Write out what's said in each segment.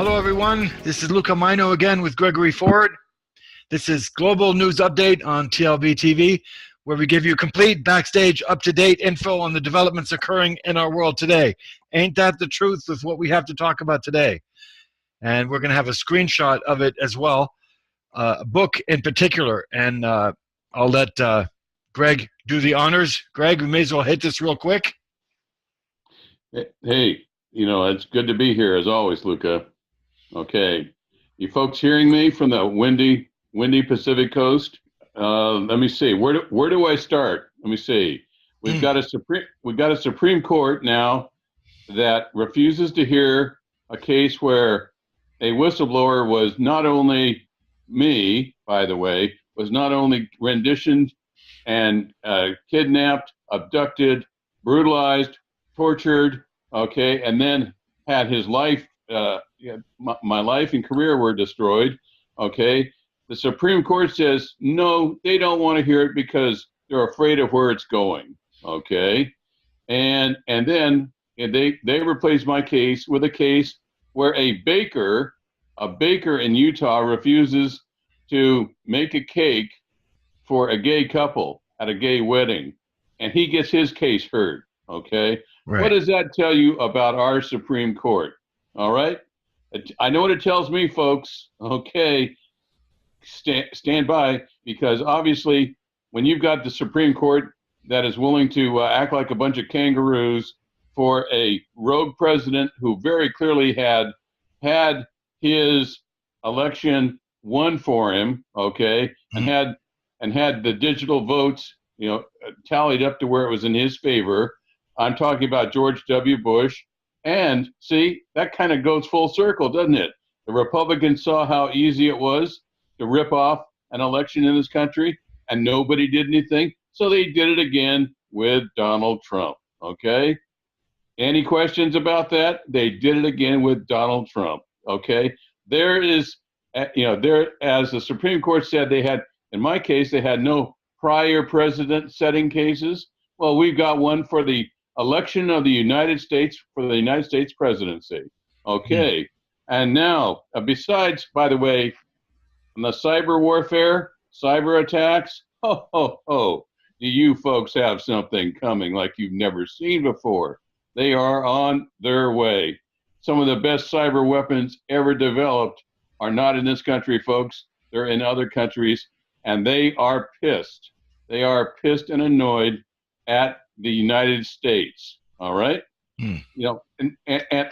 Hello, everyone. This is Luca Majno again with Gregory Ford. This is Global News Update on TLBTV, where we give you complete, backstage, up-to-date info on the developments occurring in our world today. Ain't that the truth with what we have to talk about today? And we're going to have a screenshot of it as well, a book in particular. And I'll let Greg do the honors. Greg, we may as well hit this real quick. Hey, it's good to be here as always, Luca. Okay, you folks hearing me from the windy Pacific Coast? Let me see. Where do I start? Let me see. We've got a Supreme Court now that refuses to hear a case where a whistleblower was not only me, by the way, was not only renditioned and kidnapped, abducted, brutalized, tortured, okay, and then had his life, my life and career were destroyed, okay. The Supreme Court says, no, they don't want to hear it because they're afraid of where it's going, okay. And then they replaced my case with a case where a baker in Utah refuses to make a cake for a gay couple at a gay wedding, and he gets his case heard, okay. Right. What does that tell you about our Supreme Court? All right. I know what it tells me, folks. Okay. Stand by, because obviously when you've got the Supreme Court that is willing to act like a bunch of kangaroos for a rogue president who very clearly had his election won for him, okay, and had the digital votes, tallied up to where it was in his favor. I'm talking about George W. Bush. And see, that kind of goes full circle, doesn't it? The Republicans saw how easy it was to rip off an election in this country, and nobody did anything. So they did it again with Donald Trump, okay? Any questions about that? They did it again with Donald Trump, okay? There is, as the Supreme Court said, in my case, they had no prior precedent setting cases. Well, we've got one for the election of the United States, for the United States presidency. Okay. And now, besides, by the way, on the cyber warfare, cyber attacks, do you folks have something coming like you've never seen before? They are on their way. Some of the best cyber weapons ever developed are not in this country, folks. They're in other countries, and they are pissed. They are pissed and annoyed at the United States. All right. And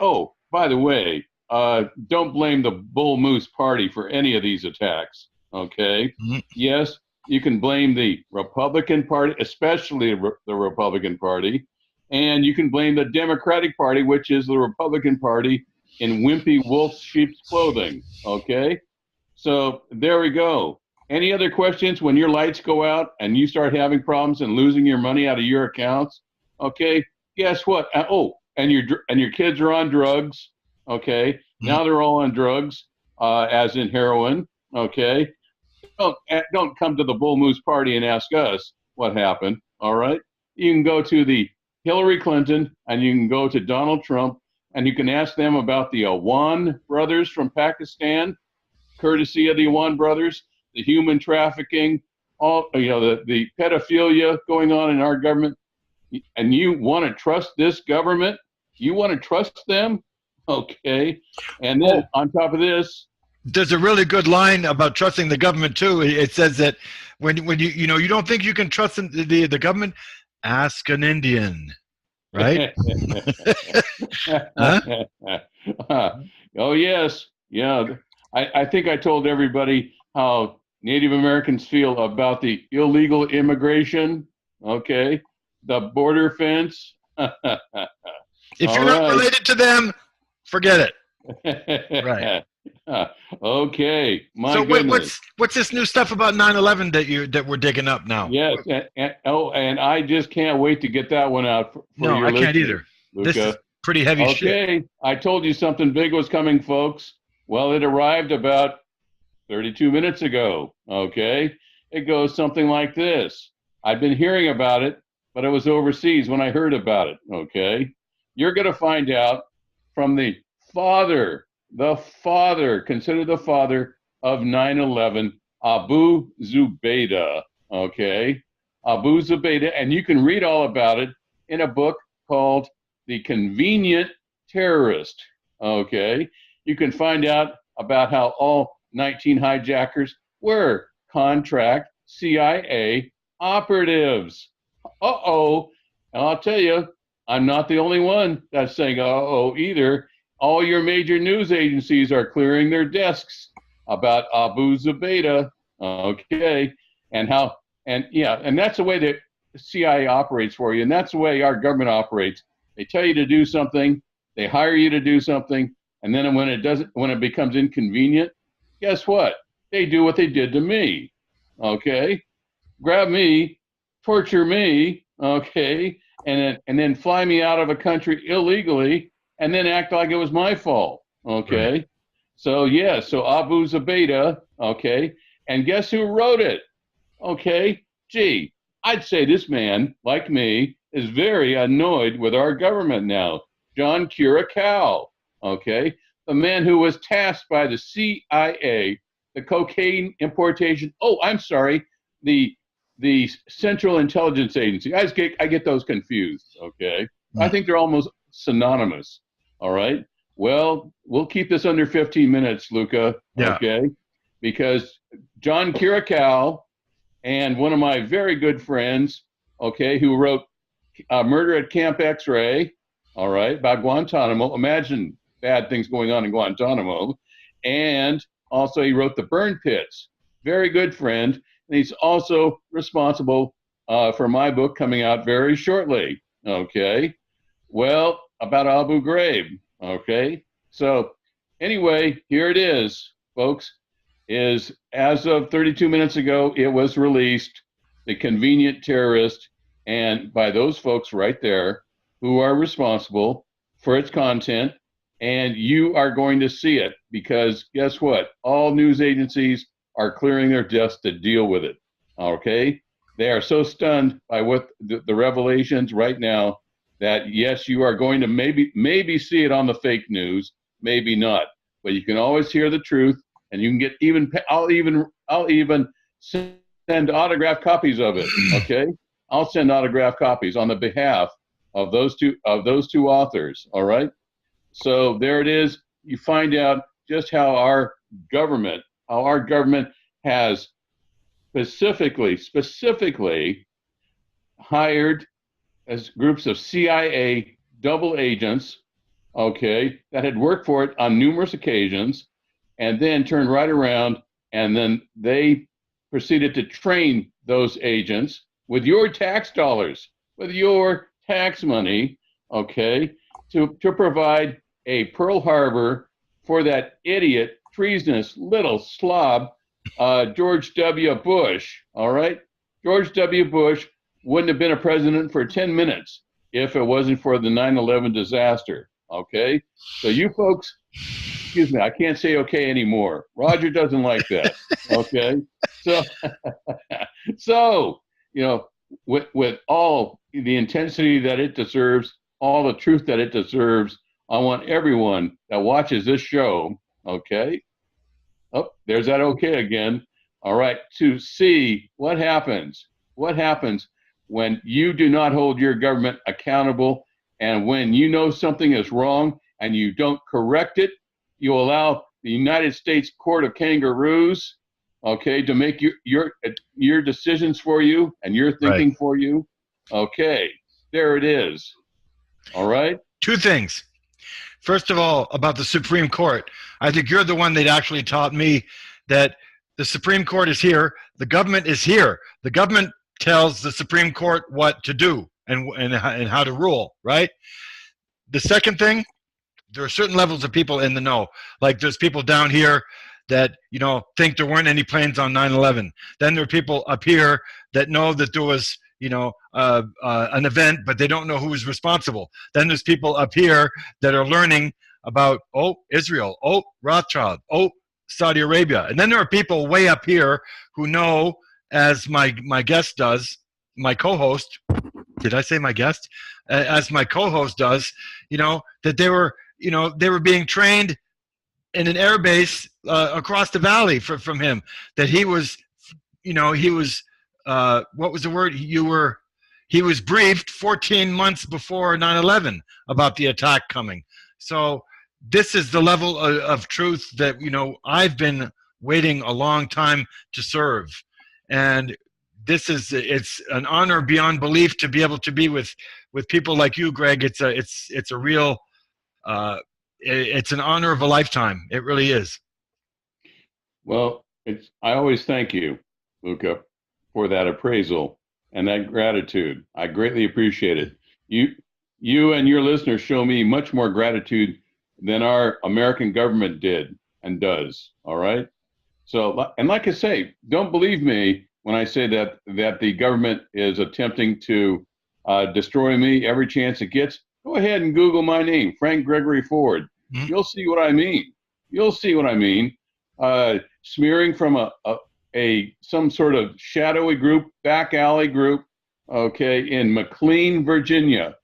oh, by the way, don't blame the Bull Moose Party for any of these attacks. Okay. Yes, you can blame the Republican Party, especially the Republican Party, and you can blame the Democratic Party, which is the Republican Party in wimpy wolf sheep's clothing. Okay. So there we go. Any other questions when your lights go out and you start having problems and losing your money out of your accounts? Okay, guess what? And your kids are on drugs. Okay, now they're all on drugs, as in heroin. Okay, don't come to the Bull Moose Party and ask us what happened. All right, you can go to the Hillary Clinton and you can go to Donald Trump and you can ask them about the Awan brothers from Pakistan, courtesy of the Awan brothers. The human trafficking, the pedophilia going on in our government, and you want to trust this government? You want to trust them? Okay. And then on top of this, there's a really good line about trusting the government too. It says that when you don't think you can trust the government, ask an Indian, right? Oh yes, yeah. I think I told everybody how Native Americans feel about the illegal immigration, okay, the border fence. If you're not related to them, forget it. Right. Okay. So what's this new stuff about 9/11 that we're digging up now? Yes, and I just can't wait to get that one out for your I can't either. Luca. This is pretty heavy shit. Okay, I told you something big was coming, folks. Well, it arrived about 32 minutes ago, okay? It goes something like this. I've been hearing about it, but I was overseas when I heard about it, okay? You're going to find out from the father the father, considered the father of 9/11, Abu Zubaydah. Okay, Abu Zubaydah, and you can read all about it in a book called The Convenient Terrorist. Okay, you can find out about how all 19 hijackers were contract CIA operatives. Uh-oh. And I'll tell you, I'm not the only one that's saying uh-oh either. All your major news agencies are clearing their desks about Abu Zubaydah. Okay. And that's the way that the CIA operates for you. And that's the way our government operates. They tell you to do something, they hire you to do something, and then when it becomes inconvenient, guess what? They do what they did to me. Okay? Grab me, torture me, okay, and then fly me out of a country illegally, and then act like it was my fault. Okay? Right. So Abu Zubaydah, okay, and guess who wrote it? Okay, gee, I'd say this man, like me, is very annoyed with our government now. John Curacao, okay, the man who was tasked by the CIA, the cocaine importation. Oh, I'm sorry, the Central Intelligence Agency. I get those confused. Okay, I think they're almost synonymous. All right. Well, we'll keep this under 15 minutes, Luca. Yeah. Okay, because John Curacao and one of my very good friends, okay, who wrote Murder at Camp X-Ray, all right, about Guantanamo. Imagine bad things going on in Guantanamo. And also he wrote The Burn Pits. Very good friend. And he's also responsible for my book coming out very shortly, okay? Well, about Abu Ghraib, okay? So anyway, here it is, folks. Is as of 32 minutes ago, it was released, The Convenient Terrorist, and by those folks right there who are responsible for its content, and you are going to see it because guess what? All news agencies are clearing their desks to deal with it, okay? They are so stunned by what the revelations right now that yes, you are going to maybe see it on the fake news, maybe not, but you can always hear the truth. And you can get I'll even send autographed copies of it. Okay, I'll send autographed copies on the behalf of those two authors. All right. So there it is. You find out just how our government has specifically hired as groups of CIA double agents. Okay, that had worked for it on numerous occasions. And then turned right around, and then they proceeded to train those agents with your tax dollars, with your tax money, okay, to provide a Pearl Harbor for that idiot, treasonous little slob, George W. Bush, all right? George W. Bush wouldn't have been a president for 10 minutes if it wasn't for the 9/11 disaster, okay? So you folks, excuse me, I can't say okay anymore. Roger doesn't like that. Okay. So, with all the intensity that it deserves, all the truth that it deserves, I want everyone that watches this show, okay? Oh, there's that okay again. All right. To see what happens when you do not hold your government accountable, and when you know something is wrong and you don't correct it, you allow the United States Court of Kangaroos, okay, to make your decisions for you and your thinking for you. Okay, there it is. All right. Two things. First of all, about the Supreme Court, I think you're the one that actually taught me that the Supreme Court is here. The government is here. The government tells the Supreme Court what to do and how to rule, right? The second thing, there are certain levels of people in the know. Like there's people down here that, think there weren't any planes on 9/11. Then there are people up here that know that there was, an event, but they don't know who was responsible. Then there's people up here that are learning about, Israel, Rothschild, Saudi Arabia. And then there are people way up here who know, as my guest does, my co-host, did I say my guest? As my co-host does, that they were being trained in an air base across the valley from him. That he was, he was, what was the word? He was briefed 14 months before 9/11 about the attack coming. So this is the level of truth that, I've been waiting a long time to serve. And it's an honor beyond belief to be able to be with people like you, Greg. It's a real, it's an honor of a lifetime. It really is. Well, I always thank you, Luca, for that appraisal and that gratitude. I greatly appreciate it. You and your listeners show me much more gratitude than our American government did and does. All right. So, and like I say, don't believe me when I say that the government is attempting to destroy me every chance it gets. Go ahead and Google my name, Frank Gregory Ford. Mm-hmm. You'll see what I mean. You'll see what I mean. Smearing from some sort of shadowy group, back alley group, okay, in McLean, Virginia,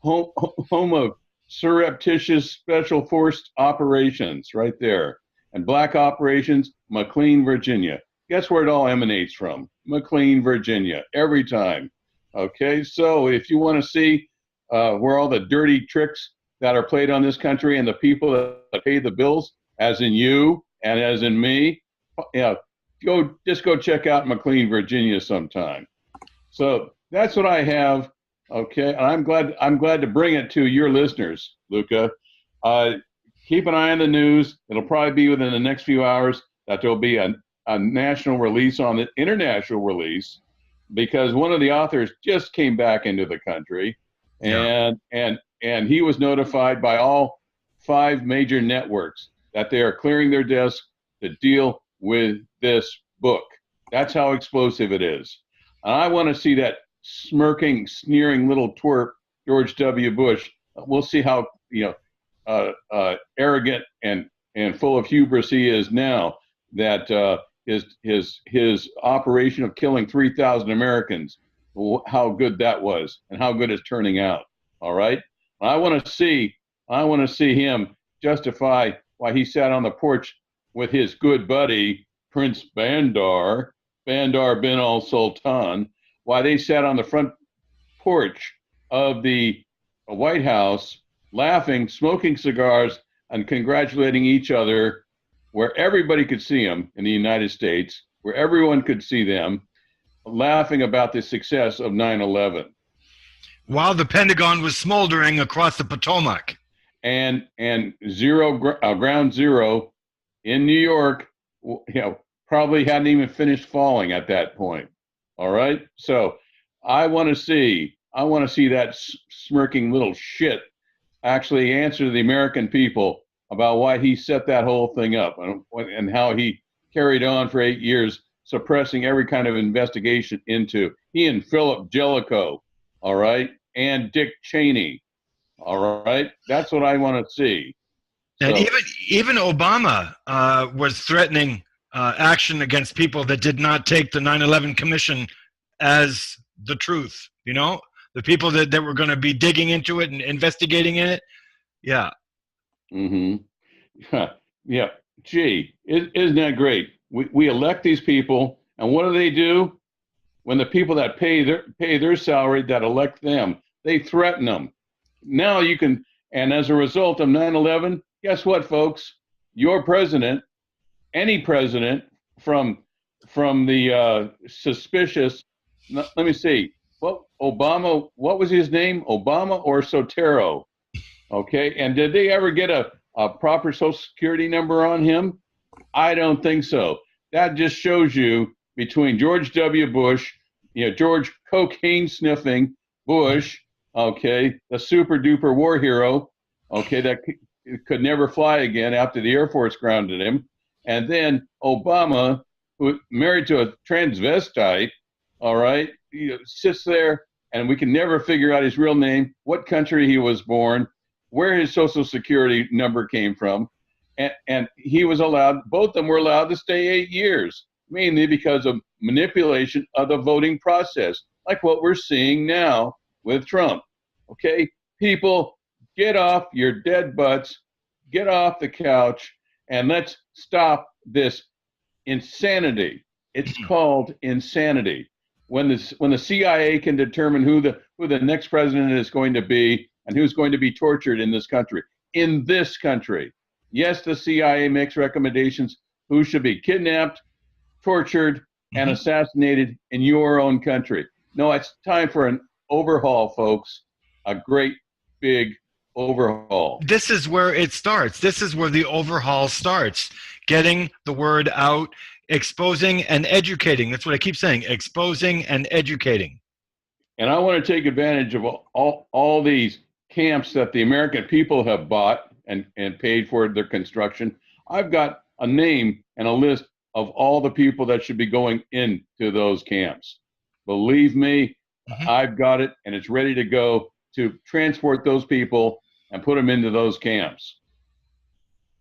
home of surreptitious special force operations, right there, and black operations, McLean, Virginia. Guess where it all emanates from? McLean, Virginia, every time. Okay, so if you want to see where all the dirty tricks that are played on this country and the people that pay the bills, as in you and as in me, go check out McLean, Virginia sometime. So that's what I have. Okay, and I'm glad to bring it to your listeners, Luca. Keep an eye on the news. It'll probably be within the next few hours that there'll be a national release on the international release, because one of the authors just came back into the country, and he was notified by all 5 major networks that they are clearing their desks to deal with this book. That's how explosive it is. And I want to see that smirking, sneering little twerp, George W. Bush. We'll see how arrogant and full of hubris he is now that his operation of killing 3,000 Americans, how good that was and how good it's turning out. All right. I want to see him justify why he sat on the porch with his good buddy Prince Bandar bin al Sultan, why they sat on the front porch of the White House laughing, smoking cigars, and congratulating each other, where everybody could see them in the United States, where everyone could see them, laughing about the success of 9/11. While the Pentagon was smoldering across the Potomac. And ground zero in New York, probably hadn't even finished falling at that point. All right. So I want to see that smirking little shit actually answer the American people about why he set that whole thing up and how he carried on for 8 years, suppressing every kind of investigation into he and Philip Jellicoe. All right. And Dick Cheney. All right. That's what I want to see. And even Obama was threatening action against people that did not take the 9/11 Commission as the truth. The people that were going to be digging into it and investigating in it. Yeah. Mm-hmm. Yeah. Gee, isn't that great? We elect these people, and what do? When the people that pay their salary that elect them, they threaten them. Now you can, and as a result of 9/11, guess what, folks? Your president, any president from the suspicious. Let me see. Well, Obama. What was his name? Obama or Sotero? Okay. And did they ever get a proper Social Security number on him? I don't think so. That just shows you between George W. Bush, George cocaine sniffing Bush, okay, the super duper war hero, okay, that could never fly again after the Air Force grounded him, and then Obama, who married to a transvestite, all right, sits there, and we can never figure out his real name, what country he was born, where his Social Security number came from, and he was allowed, both of them were allowed to stay 8 years, mainly because of manipulation of the voting process, like what we're seeing now with Trump. Okay, people, get off your dead butts, get off the couch, and let's stop this insanity. It's called insanity. When the CIA can determine who the next president is going to be and who's going to be tortured in this country. In this country. Yes, the CIA makes recommendations who should be kidnapped, tortured, and assassinated in your own country. No, it's time for an overhaul, folks. A great big overhaul. This is where it starts. This is where the overhaul starts. Getting the word out, exposing and educating. That's what I keep saying, exposing and educating. And I want to take advantage of all these camps that the American people have bought and paid for their construction. I've got a name and a list of all the people that should be going into those camps. Believe me, I've got it, and it's ready to go to transport those people and put them into those camps.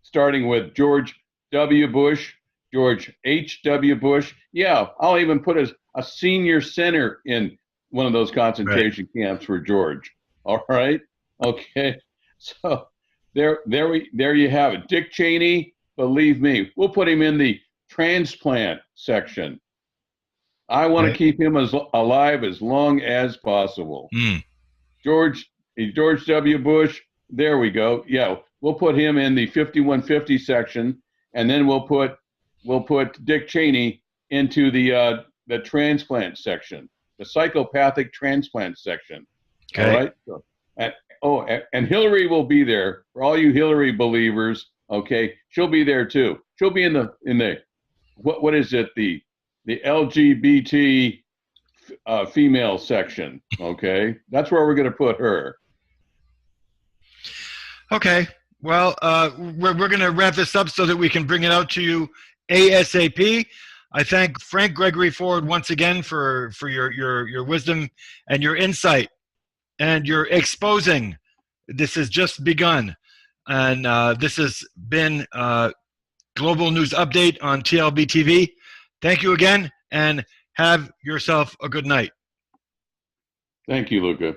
Starting with George W. Bush, George H.W. Bush. Yeah, I'll even put a senior center in one of those concentration camps for George. All right? Okay. So there you have it. Dick Cheney, believe me, we'll put him in the transplant section. I want to keep him alive as long as possible. George W. Bush, there we go. Yeah, we'll put him in the 5150 section, and then we'll put Dick Cheney into the transplant section, the psychopathic transplant section. Okay. All right. So, and Hillary will be there for all you Hillary believers. Okay, she'll be there too. She'll be in the what is it, the LGBT female section. Okay, that's where we're going to put her. Okay, well, we're going to wrap this up so that we can bring it out to you ASAP. I thank Frank Gregory Ford once again for your wisdom and your insight and your exposing. This has just begun, and this has been Global News Update on TLBTV. Thank you again, and have yourself a good night. Thank you, Luca.